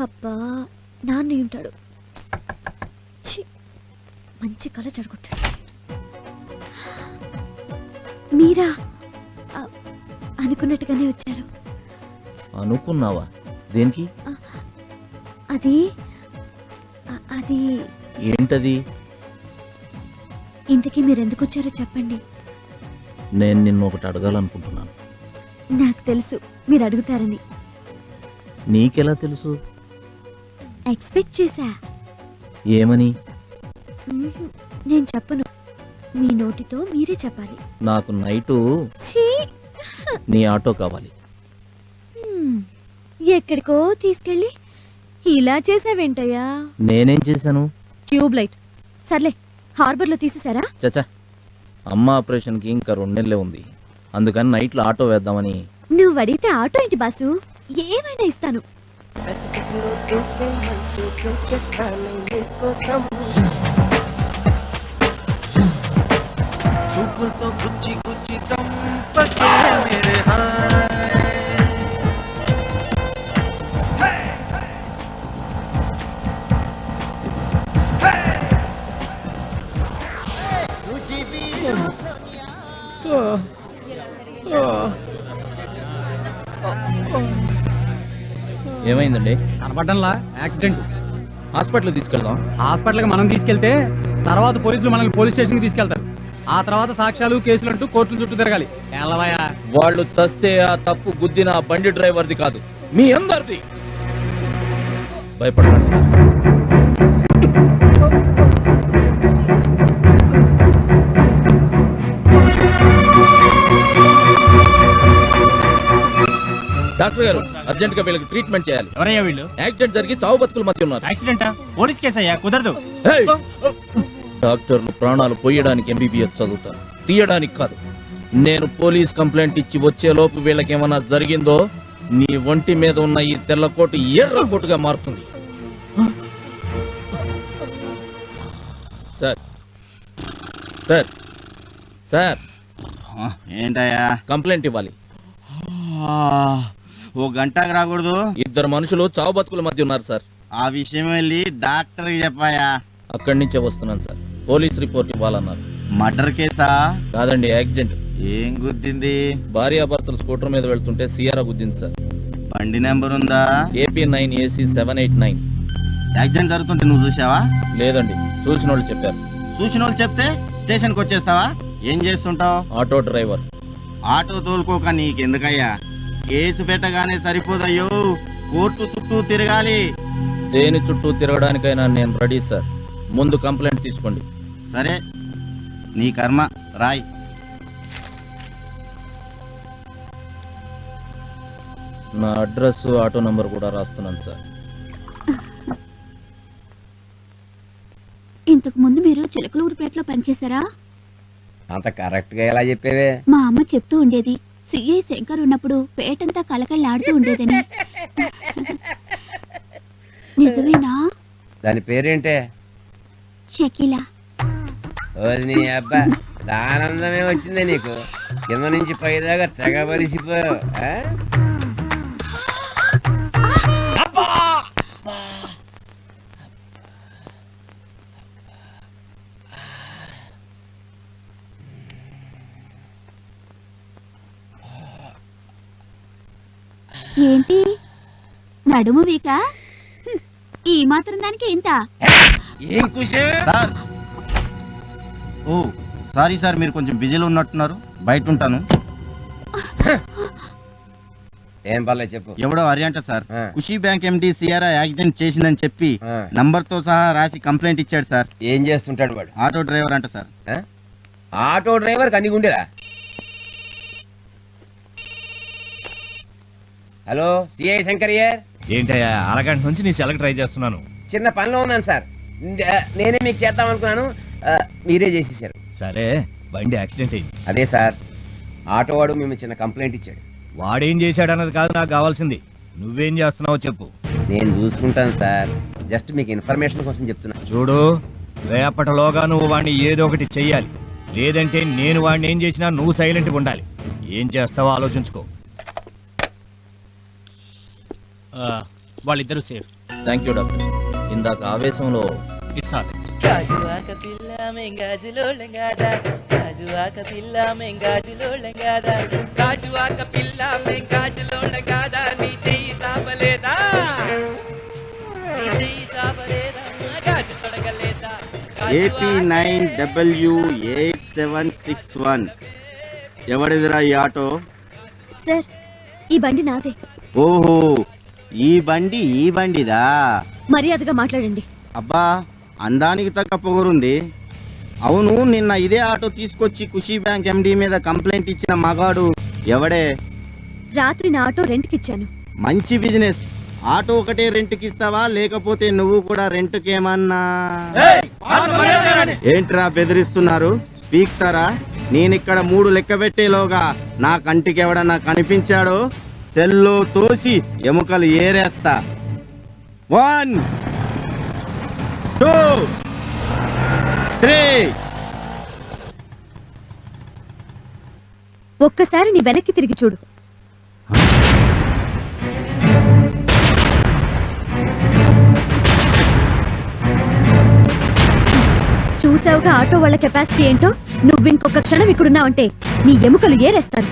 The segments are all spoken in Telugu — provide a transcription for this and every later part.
అబ్బా నాన్న ఉంటాడు. మంచి కళ చెడగొట్టాడు. మీరా అనుకున్నట్టుగానే వచ్చారు. అనుకున్నావా? దేనికి? అది అది ఏంటది? ఇంటికి మీరెందుకు వచ్చారో చెప్పండి. నేను నిన్ను ఒకటి అడగాలనుకుంటున్నాను. నాకు తెలుసు మీరు అడుగుతారని. నీకెలా తెలుసు? ఎక్స్పెక్ట్ చేశా. ఏమని? నేను చెప్పను, మీ నోటితో మీరే చెప్పాలి. నాకు నైటు నీ ఆటో కావాలి. ఎక్కడికో తీసుకెళ్ళి ఇలా చేసావేంటయ్యా? నేనేం చేశాను? Tube light. సర్లే, హార్బర్ లో తీసేసారా? చచ్చా, అమ్మ ఆపరేషన్ కి ఇంకా 2 నెలలే ఉంది. అందుకని నైట్ లో ఆటో వేద్దామని. నువ్వు అడిగితే ఆటో ఏంటి బాసు, ఏమైనా ఇస్తాను. చూపులతో గుచ్చి గుచ్చి చంపకే మేరే హాయ్. ఏమైందండి? కనపడ్డంలా యాక్సిడెంట్. హాస్పిటల్ తీసుకెళ్దాం. హాస్పిటల్కి మనం తీసుకెళ్తే తర్వాత పోలీసులు మనల్ని పోలీస్ స్టేషన్కి తీసుకెళ్తారు. ఆ తర్వాత సాక్ష్యాలు కేసులు అంటూ కోర్టుల చుట్టూ తిరగాలి. ఎల్లవయ్యా, వాళ్ళు చస్తే ఆ తప్పు గుద్దిన బండి డ్రైవర్ది కాదు, మీ అందరిది. భయపడకండి సార్. డాక్టర్ గారు, అర్జెంట్ గా వీళ్ళకి ట్రీట్మెంట్ చేయాలి. ఎవరయ్యా వీళ్ళు? యాక్సిడెంట్ జరిగి చావు బతుకుల మధ్య ఉన్నారు. యాక్సిడెంటా? పోలీస్ కేసు అయ్యా, కుదరదు. డాక్టర్లు ప్రాణాలు పోయడానికి ఎంబీబీఎస్ చదువుతారు, తీయడానికి కాదు. నేను పోలీస్ కంప్లైంట్ ఇచ్చి వచ్చేలోపు వీళ్ళకి ఏమన్నా జరిగిందో నీ ఒంటి మీద ఉన్న ఈ తెల్ల కోటు ఎర్ర కోటుగా మారుతుంది. సార్ సార్ సార్, ఏంటయ్యా? కంప్లైంట్ ఇవ్వాలి. ఓ గంటకు రాకూడదు? 2 మనుషులు చావు బతుకుల మధ్య ఉన్నారు సార్. ఆ విషయం వెళ్ళి డాక్టర్కి చెప్పాయా? అక్కడి నుంచే వస్తున్నాను సార్. పోలీస్ రిపోర్ట్ ఇవ్వాలన్నారు. మర్డర్ కేసా? కాదండి, యాక్సిడెంట్. ఏం గుద్దింది? భార్యాభర్తలు స్కూటర్ మీద వెళ్తుంటే సియారా గుద్దింది సార్. బండి నెంబర్ ఉందా? AP9 AC 789. యాక్సిడెంట్ జరుగుతుంటే నువ్వు చూసావా? లేదండి, చూసిన వాళ్ళు చెప్పారు. చూసిన వాళ్ళు చెప్తే స్టేషన్కి వచ్చేస్తావా? ఏం చేస్తుంటావు? Auto driver. ఆటో తోలుకోక నీకెందుకయ్యా? కేసు పెట్టగానే సరిపోదయ్యో, కోర్టు చుట్టూ తిరగాలి. దేని చుట్టూ తిరగడానికైనా నేను రెడీ సార్. ముందు కంప్లైంట్ తీసుకోండి. సరే, నీ కర్మ, రాయ్. నా అడ్రస్, ఆటో నంబర్ కూడా రాస్తున్నాను సార్. ఇంతకు ముందు మీరు చిలకలూరుపేటలో పనిచేశారా? అంత కరెక్ట్ గా ఎలా చెప్పేవే? మా అమ్మ చెప్తూ ఉండేది, సిఐ శంకర్ ఉన్నప్పుడు పేటంతా కలకళ్ళాడుతూ ఉండేదని. నిజమేనా? దాని పేరేంటే? షకీలా. నీ అబ్బా, ఆనందమే వచ్చిందే నీకు. కింద నుంచి పైదాకా తెగబలిసిపోయావు. ఏంటి నడుము వీక? ఈ మాత్రం దానికి ఇంత? ఏం కుషే? ఓ సారీ సార్, మీరు కొంచెం బిజీలో ఉన్నట్టున్నారు, బయట ఉంటాను. ఏం పర్లేదు చెప్పు. ఎవడో హరియంట సార్, ఖుషీ బ్యాంక్ MD సియారా యాక్సిడెంట్ చేసిందని చెప్పి నంబర్ తో సహా రాసి కంప్లైంట్ ఇచ్చాడు సార్. ఏం చేస్తుంటాడు వాడు? ఆటో డ్రైవర్ అంట సార్. ఆటో డ్రైవర్ కన్ని గుండెలా? Hello, CI శంకర్యే. ఏంటయ్యా, అరగంట నుంచి నీ సెలకి ట్రై చేస్తున్నాను. చిన్న పనిలో ఉన్నాను సార్. నేనే మీకు చేద్దాం అనుకున్నాను, మీరే చేసేసారు. సరే, బండి యాక్సిడెంట్ అయింది. అదే సార్, ఆటో వాడు మేము చిన్న కంప్లైంట్ ఇచ్చాడు. వాడేం చేశాడన్నది కాదు నాకు కావాల్సింది, నువ్వేం చేస్తున్నావో చెప్పు. నేను చూసుకుంటాను సార్, జస్ట్ మీకు ఇన్ఫర్మేషన్ కోసం చెప్తున్నా. చూడు, రేపటిలోగా నువ్వు వాడిని ఏదో ఒకటి చెయ్యాలి. లేదంటే నేను వాడిని ఏం చేసినా నువ్వు సైలెంట్గా ఉండాలి. ఏం చేస్తావో ఆలోచించుకో. వాళ్ళిద్దరూ సేఫ్. Thank you doctor. ఇందాక ఆవేశంలో ఇట్స్ ఆల్ గాజువాక పిల్ల మెంగాజులో లెంగాడా గాజువాక పిల్ల మెంగాజులో లెంగాడా గాజువాక పిల్ల మెంగాజులో లెంగాడా నీ చెయ్యి సాపలేదా నీ చెయ్యి సాపలేదా గాజు తొడగలేదా AP9W8761 ఎవడిదిరా ఈ ఆటో? సార్ ఈ బండి నాదే. ఓహో, ఈ బండిదా? మర్యాదగా మాట్లాడండి. అబ్బా, అందానికి తగ్గ పొగరుంది. అవును, నిన్న ఇదే ఆటో తీసుకొచ్చి ఖుషీ బ్యాంక్ ఎండి మీద కంప్లైంట్ ఇచ్చిన మగాడు ఎవడే? రాత్రి నా ఆటో రెంట్కిచ్చాను. మంచి బిజినెస్. ఆటో ఒకటే రెంట్కి ఇస్తావా, లేకపోతే నువ్వు కూడా రెంట్కి ఏమన్నా? ఏంట్రా బెదిరిస్తున్నారు? పీక్తారా? నేనిక్కడ 3 లెక్క పెట్టేలోగా నా కంటికి ఎవడన్నా కనిపించాడో సెల్లో తోసి ఎముకలు ఏరేస్తా. 1 2 3. ఒక్కసారి నీ వెనక్కి తిరిగి చూడు. చూసావుగా ఆటో వాళ్ళ కెపాసిటీ ఏంటో. నువ్వు ఇంకొక క్షణం ఇక్కడున్నావంటే నీ ఎముకలు ఏరేస్తాను.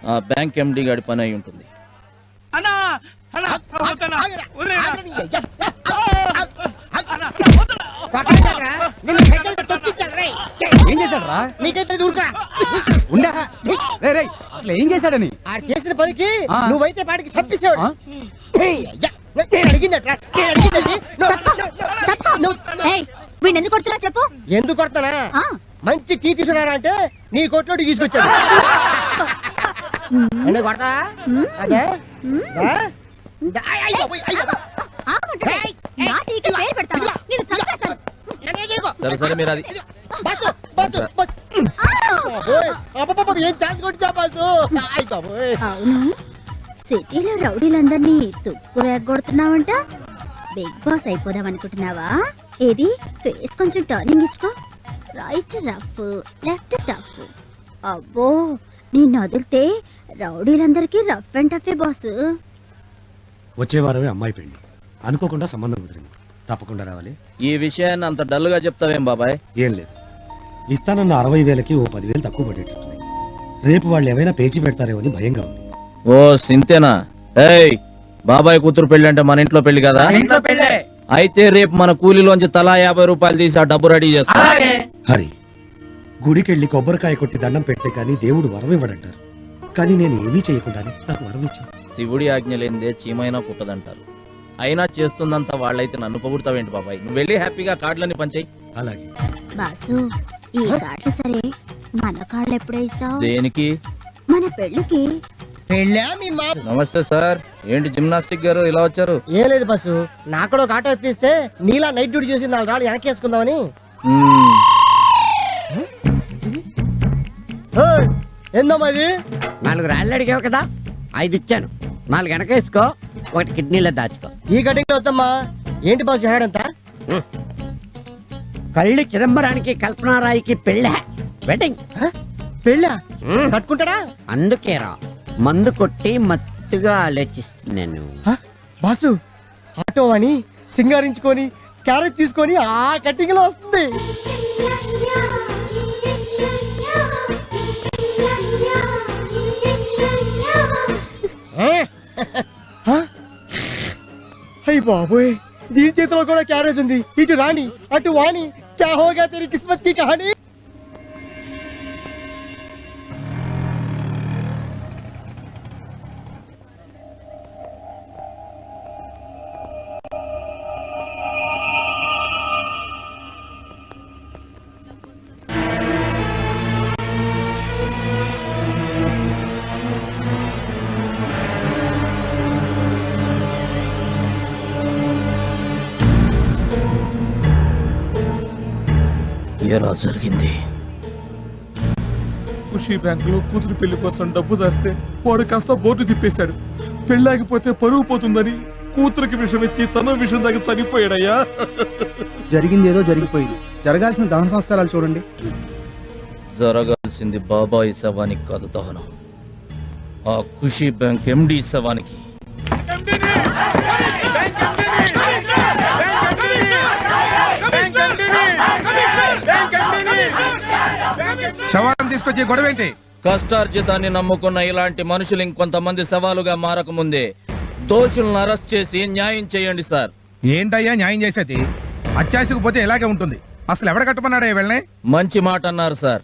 ఆ బ్యాంక్ ఎండి గాడి పని అయి ఉంటుంది. ఏం చేశాడు? అసలు ఏం చేశాడని? చేసిన పనికి నువ్వైతే పాటికి చంపేసాడు. వీడెందుకు కొడుతున్నా చెప్పు. ఎందుకు కొడతానా? మంచి టీ తీసుకున్నారా అంటే నీ కొట్లో తీసుకొచ్చాడు. కొడతా అదే సరే సరే మీరు అది ఏం చేసుకొచ్చా బాసు. అవును, సిటీలో రౌడీలందరినీ తుక్కు రేగొడుతున్నావంట. బిగ్ బాస్ అయిపోదాం అనుకుంటున్నావా? ఏది ఫేస్ కొంచెం టర్నింగ్ ఇచ్చుకో. Right rough, left tough. అబ్బో, నిన్ను వదిలితే రౌడీలందరికీ రఫ్ అండ్ టఫే బాస్. వచ్చే వారమే అమ్మాయి పెళ్లి, అనుకోకుండా సంబంధం కుదిరింది. తప్పకుండా రావాలి. ఈ విషయాన్ని అంత డల్ గా చెప్తావేం బాబాయ్? ఏం లేదు, ఇస్తానన్న 60,000కి ఓ 10,000 తక్కువ పడేటట్టున్నాయి. రేపు వాళ్ళు ఏమైనా పేచి పెడతారేమో అని భయంగా ఉంది. ఓ సింతేనా? ఏయ్, బాబాయ్ కూతురు పెళ్లి అంటే మన ఇంట్లో పెళ్లి కదా? ఇంట్లో పెళ్ళే. అయితే రేపు మన కూలీలోంచి తలా 50 రూపాయలు తీసి ఆ డబ్బు రెడీ చేస్తా. హరి, గుడికెళ్ళి కొబ్బరికాయ కొట్టి దండం పెడితే కానీ దేవుడు వరం ఇవ్వడంటారు. కానీ నేను ఏమీ చేయకుండానే నాకు వరం ఇచ్చాను. శివుడి ఆజ్ఞ లేనిదే చీమైనా పుట్టదంటారు. అయినా చేస్తుందంతా వాళ్ళైతే నన్ను పొగుడతావేంటి బాబాయ్? నువ్వు వెళ్ళి హ్యాపీగా కార్డులన్నీ పంచేయి. అలాగే. బాసు, ఈ కార్డు సరే, మన కార్డు ఎప్పుడే ఇస్తావు? దేనికి? మన పెళ్ళికి. పెళ్ళా మీ మా నమస్తే సార్. ఏంటి జిమ్నాస్టిక్ గారు ఇలా వచ్చారు? ఏం లేదు బస్సు, నాకు కూడా ఒక ఆటో ఇప్పిస్తే నీలా నైట్ డ్యూటీ చేసి 4 రాళ్ళు వెనక్కి వేసుకుందామని. ఏందమ్మా ఇది? 4 రాళ్ళు అడిగావు కదా, 5 ఇచ్చాను. 4 వెనక వేసుకో, 1 కిడ్నీలో దాచుకో. ఈ కటింగ్ వద్దమ్మా. ఏంటి బాసు హేడంతా? కళ్ళు చిదంబరానికి కల్పనారాయికి పెళ్ళ వెడ్డింగ్. పెళ్ళా? కట్టుకుంటాడా? అందుకేరా మందు కొట్టి మత్తుగా ఆలోచిస్తున్నాను. బాసు, ఆటో అని సింగారించుకొని క్యారెట్ తీసుకొని ఆ కటింగ్ లో వస్తుంది. అయ్యి బాబోయ్, దీని చేతిలో కూడా క్యారేజ్ ఉంది. ఇటు రాణి అటు వాణి, క్యా హోగా తెరీ కిస్మత్ కి కహానీ. ఎలా జరిగింది? ఖుషీ బ్యాంకులో కూతురు పెళ్లి కోసం డబ్బు దాస్తే వాడు కాస్త బోర్డు తిప్పేశాడు. పెళ్ళాగిపోతే పరువు పోతుందని కూతురికి విషం ఇచ్చి తన విషం దాకా చనిపోయాడయ్యా. జరిగింది ఏదో జరిగిపోయింది. జరగాల్సిన దహన సంస్కారాలు చూడండి. జరగాల్సింది బాబాయ్ శవానికి కాదు దహనం, ఆ ఖుషీ బ్యాంక్ ఎండి శవానికి. శవాన్ని తీసుకొచ్చే గొడవ ఏంటి? కష్టార్జితాన్ని నమ్ముకున్న ఇలాంటి మనుషులు ఇంకొంతమంది సవాలుగా మారకముందే దోషులను అరెస్ట్ చేసి న్యాయం చేయండి సార్. ఏంటయ్యా న్యాయం చేసేది? అత్యాశకు పోతే ఇలాగే ఉంటుంది. అసలు ఎవడ కట్టమన్నాడా వెళ్ళనే? మంచి మాట అన్నారు సార్.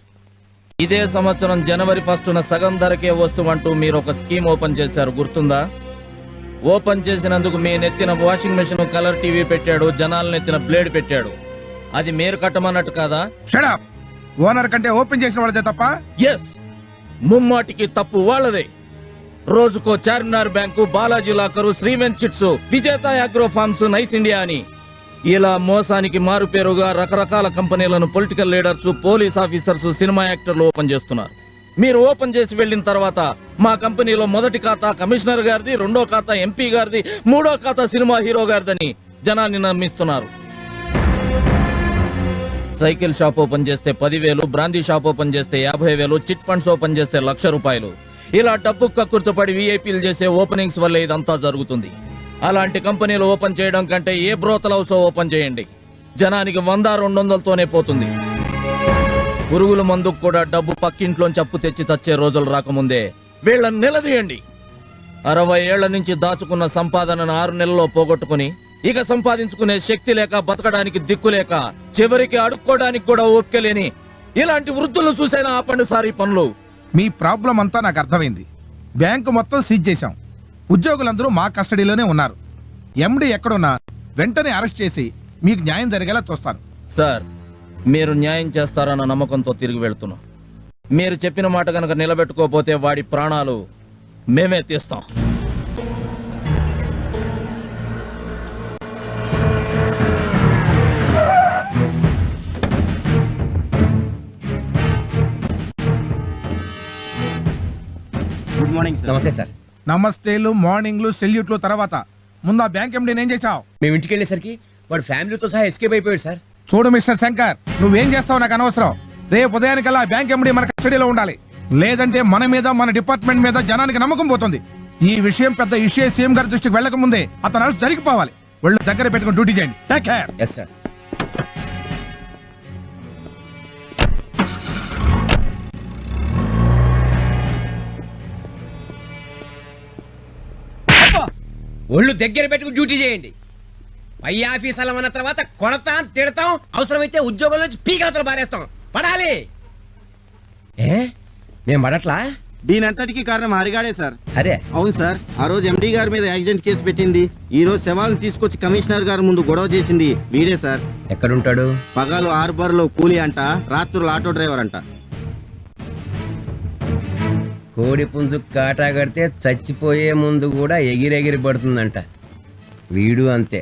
ఇదే సంవత్సరం జనవరి 1న సగం ధరకే వస్తువంటూ మీరు ఒక స్కీమ్ ఓపెన్ చేశారు, గుర్తుందా? ఓపెన్ చేసినందుకు మీ నెత్తిన వాషింగ్ మెషిన్, కలర్ టీవీ పెట్టాడు, జనాల నెత్తిన బ్లేడ్ పెట్టాడు. అది మీరు కట్టమన్నట్టు కాదా? షడప్! ఓనర్ కంటే ఓపెన్ చేసిన వాళ్ళదే తప్ప? ఎస్, ముమ్మాటికి తప్పు వాళ్ళదే. రోజుకో Charminar bank, Balaji locker, Sriven chits, Vijetha agro farms, nice India అని ఇలా మోసానికి మారుపేరుగా రకరకాల కంపెనీలను political leaders, police officers, cinema యాక్టర్లు ఓపెన్ చేస్తున్నారు. మీరు ఓపెన్ చేసి వెళ్లిన తర్వాత మా కంపెనీలో మొదటి ఖాతా కమిషనర్ గారిది, రెండో ఖాతా ఎంపీ గారిది, మూడో ఖాతా సినిమా హీరో గారిదని జనాన్ని నమ్మిస్తున్నారు. సైకిల్ షాప్ ఓపెన్ చేస్తే 10,000, బ్రాందీ షాప్ ఓపెన్ చేస్తే 50,000, చిట్ ఫండ్స్ ఓపెన్ చేస్తే 1,00,000 రూపాయలు. ఇలా డబ్బు కక్కుర్తుపడి వీఐపీలు చేసే ఓపెనింగ్స్ వల్ల ఇదంతా జరుగుతుంది. అలాంటి కంపెనీలు ఓపెన్ చేయడం కంటే ఏ బ్రోతల్ హౌస్ ఓపెన్ చేయండి, జనానికి 100-200తోనే పోతుంది. పురుగుల మందుకు కూడా డబ్బు పక్కింట్లోంచి అప్పు తెచ్చి చచ్చే రోజులు రాకముందే వీళ్ళని నిలదీయండి. 60 ఏళ్ల నుంచి దాచుకున్న సంపాదనను 6 నెలల్లో పోగొట్టుకుని ఇక సంపాదించుకునే శక్తి లేక, బతకడానికి దిక్కులేక, చివరికి అడుక్కోవడానికి కూడా ఓపిక లేని ఇలాంటి వృద్ధులను చూసైనా ఆపండి సార్ ఈ పనులు. మీ ప్రాబ్లం అంతా నాకు అర్థమైంది. బ్యాంకు మొత్తం సీజ్ చేశాం. ఉద్యోగులందరూ మా కస్టడీలోనే ఉన్నారు. ఎండి ఎక్కడున్నా వెంటనే అరెస్ట్ చేసి మీకు న్యాయం జరిగేలా చూస్తాను. సార్, మీరు న్యాయం చేస్తారన్న నమ్మకంతో తిరిగి వెళ్తున్నాం. మీరు చెప్పిన మాట కనుక నిలబెట్టుకోకపోతే వాడి ప్రాణాలు మేమే తీస్తాం. Good morning sir. నమస్తే సార్. నమస్తేలు, మార్నింగ్లు, సెల్యూట్లు తర్వాత ముందు ఆ బ్యాంక్ ఎండి ఏం చేశావు? మేము ఇంటికి వెళ్ళేసరికి వాడు ఫ్యామిలీతో సహా ఎస్కేప్ అయిపోయాడు సార్. చూడు మిస్టర్ శంకర్, నువ్వేం చేస్తావు నాకు అనవసరం. రేపు ఉదయానికల్లా బ్యాంక్ ఎండి మన కస్టడీలో ఉండాలి. లేదంటే మన మీద, మన డిపార్ట్మెంట్ మీద జనానికి నమ్మకం పోతుంది. ఈ విషయం పెద్ద ఇష్యూ సీఎం గారి దృష్టికి వెళ్లక ముందే అతను అరెస్ట్ జరిగిపోవాలి. ఒళ్ళు దగ్గర పెట్టుకుని డ్యూటీ చేయండి. Take care. Yes sir. ఒళ్ళు దగ్గర పెట్టుకుని డ్యూటీ చేయండి. పై ఆఫీసర్లు అన్న తర్వాత కొడతాం, తిడతాం, అవసరమైతే ఉద్యోగం నుంచి పీకలతో బారేస్తాం. పడాలి. నేను పడట్లా? దీనంతటికి కారణం హరిగాడే సార్. అరే అవును సార్, ఆ రోజు ఎండీ గారి మీద యాక్సిడెంట్ కేసు పెట్టింది, ఈ రోజు శవాలను తీసుకొచ్చి కమిషనర్ గారి ముందు గొడవ చేసింది వీడే సార్. ఎక్కడుంటాడు? పగలు హార్బర్ లో కూలీ అంట, రాత్రులు ఆటో డ్రైవర్ అంట. కోడి పుంజు కాటా కడితే చచ్చిపోయే ముందు కూడా ఎగిరెగిరి పడుతుందంట. వీడు అంతే.